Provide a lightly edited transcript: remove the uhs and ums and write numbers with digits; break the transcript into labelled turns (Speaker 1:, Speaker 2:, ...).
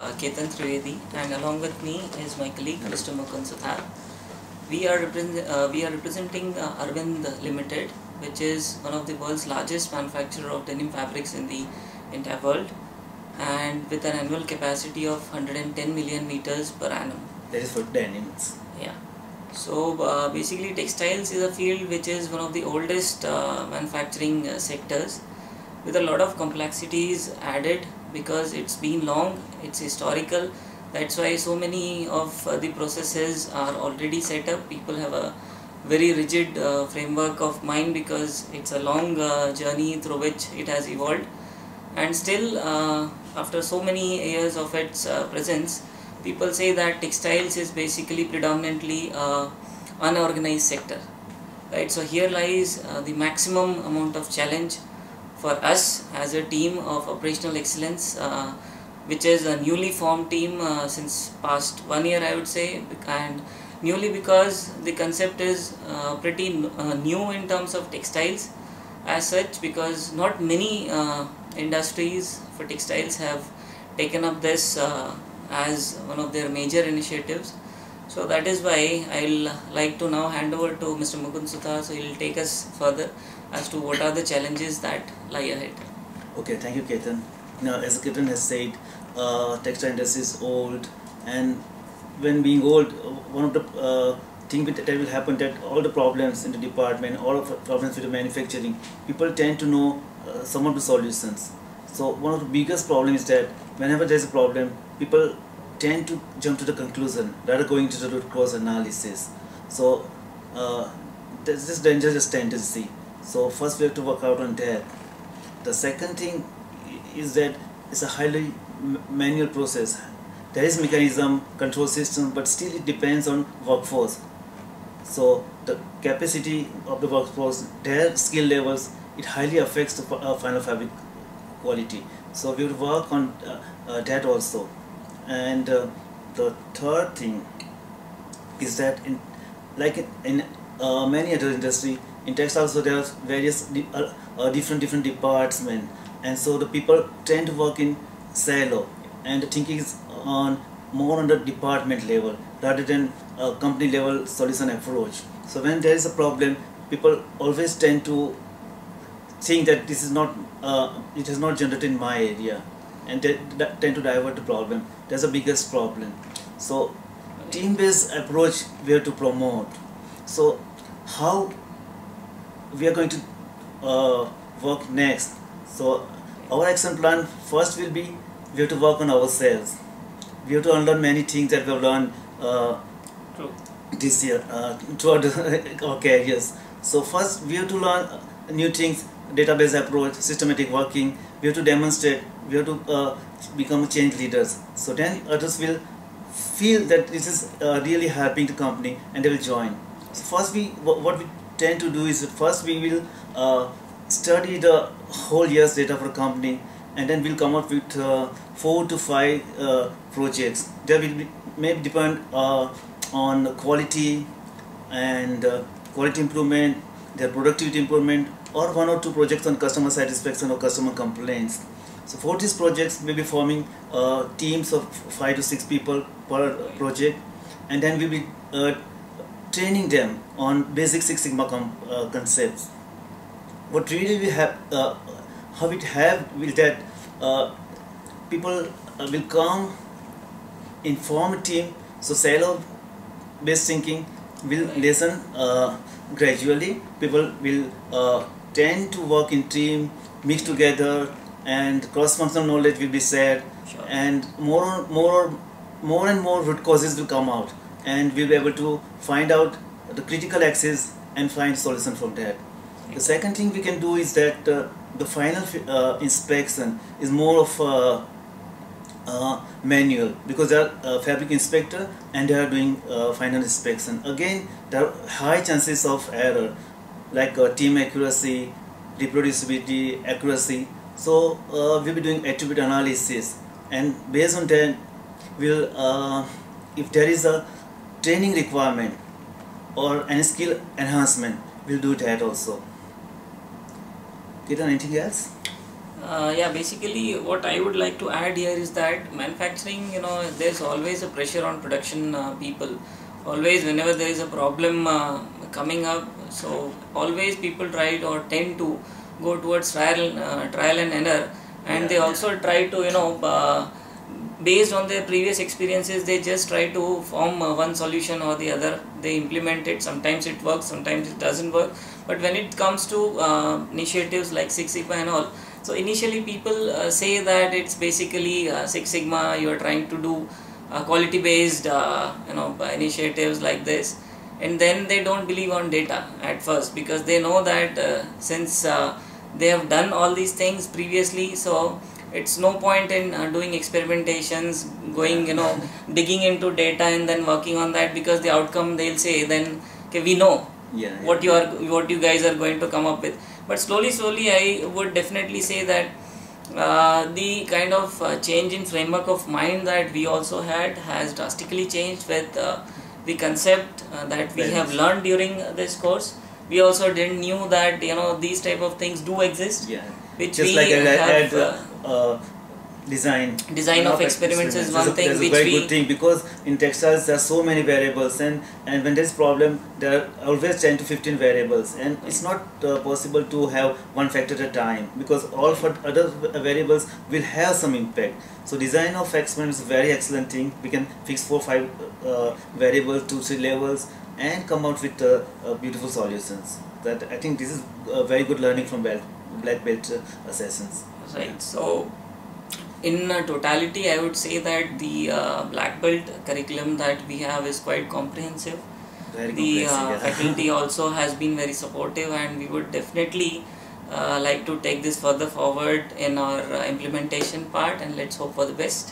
Speaker 1: Ketan Trivedi, and along with me is my colleague Mr. Mukund Suthar. We are representing Arvind Limited, which is one of the world's largest manufacturer of denim fabrics in the entire world, and with an annual capacity of 110 million meters per annum.
Speaker 2: That is for denims.
Speaker 1: Yeah. So basically, textiles is a field which is one of the oldest manufacturing sectors, with a lot of complexities added because it's been long, it's historical. That's why so many of the processes are already set up. People have a very rigid framework of mind because it's a long journey through which it has evolved. And still, after so many years of its presence, people say that textiles is basically predominantly unorganized sector, right? So here lies the maximum amount of challenge for us as a team of operational excellence, which is a newly formed team since past 1 year, I would say, and newly because the concept is pretty new in terms of textiles as such, because not many industries for textiles have taken up this as one of their major initiatives. So that is why I'll like to now hand over to Mr. Mukund Suthar, so he'll take us further as to what are the challenges that lie ahead.
Speaker 2: Okay, thank you, Ketan. Now, as Ketan has said, textile industry is old, and when being old, one of the things that will happen that all the problems in the department, all of the problems with the manufacturing, people tend to know some of the solutions. So one of the biggest problems is that whenever there is a problem, people tend to jump to the conclusion rather going to the root cause analysis. So there's this dangerous tendency. So first we have to work out on that. The second thing is that it's a highly manual process. There is mechanism, control system, but still it depends on workforce. So the capacity of the workforce, their skill levels, it highly affects the final fabric quality. So we will work on that also. And the third thing is that in many other industry, in textile also there are various different departments, and so the people tend to work in silo, and the thinking is more on the department level rather than a company level solution approach. So when there is a problem, people always tend to think that this is not it is not generated in my area, and they tend to divert the problem. That's the biggest problem. So team-based approach we have to promote. So how we are going to work next? So our action plan first will be, we have to work on ourselves. We have to unlearn many things that we have learned this year throughout our careers. So first we have to learn new things, database approach, systematic working. We have to demonstrate, we have to become change leaders. So then others will feel that this is really helping the company, and they will join. So first what we tend to do is, first we will study the whole year's data for a company, and then we'll come up with 4 to 5 projects. They will maybe depend on quality and quality improvement, their productivity improvement, or 1 or 2 projects on customer satisfaction or customer complaints. So for these projects, we'll be forming teams of 5 to 6 people per project, and then we'll be training them on basic Six Sigma concepts. What really we have, how it have will that people will come, inform a team. So silo based thinking will listen gradually. People will tend to work in team, mix together, and cross-functional knowledge will be shared.
Speaker 1: Sure.
Speaker 2: And more and more root causes will come out, and we'll be able to find out the critical axis and find solution from that. The second thing we can do is that the final inspection is more of manual, because they are fabric inspector and they are doing final inspection. Again, there are high chances of error, like team accuracy, reproducibility, accuracy. So we'll be doing attribute analysis, and based on that, we'll if there is a training requirement or any skill enhancement, we'll do that also. Ketan, anything else?
Speaker 1: Yeah, basically what I would like to add here is that manufacturing, there's always a pressure on production people. Always whenever there is a problem coming up, so always people try or tend to go towards trial and error, and they also try to, based on their previous experiences, they just try to form one solution or the other. They implement it. Sometimes it works, sometimes it doesn't work. But when it comes to initiatives like Six Sigma and all, so initially people say that it's basically Six Sigma. You are trying to do quality based initiatives like this, and then they don't believe on data at first, because they know that since they have done all these things previously, so it's no point in doing experimentations, going digging into data and then working on that, because the outcome they'll say then, okay, we know what you guys are going to come up with. But slowly I would definitely say that the kind of change in framework of mind that we also had has drastically changed with the concept that we have learned during this course. We also didn't knew that these type of things do exist, which
Speaker 2: just
Speaker 1: we
Speaker 2: like I
Speaker 1: have
Speaker 2: had design
Speaker 1: of experiments is one thing
Speaker 2: that's
Speaker 1: which
Speaker 2: a very
Speaker 1: we
Speaker 2: good thing, because in textiles there are so many variables, and when there is problem there are always 10 to 15 variables, and it's not possible to have one factor at a time, because all for other variables will have some impact. So design of experiments is a very excellent thing. We can fix 4-5 variables, 2-3 levels, and come out with beautiful solutions. That I think this is a very good learning from black belt sessions.
Speaker 1: Right. So in totality, I would say that the black belt curriculum that we have is quite comprehensive. The faculty also has been very supportive, and we would definitely like to take this further forward in our implementation part, and let's hope for the best.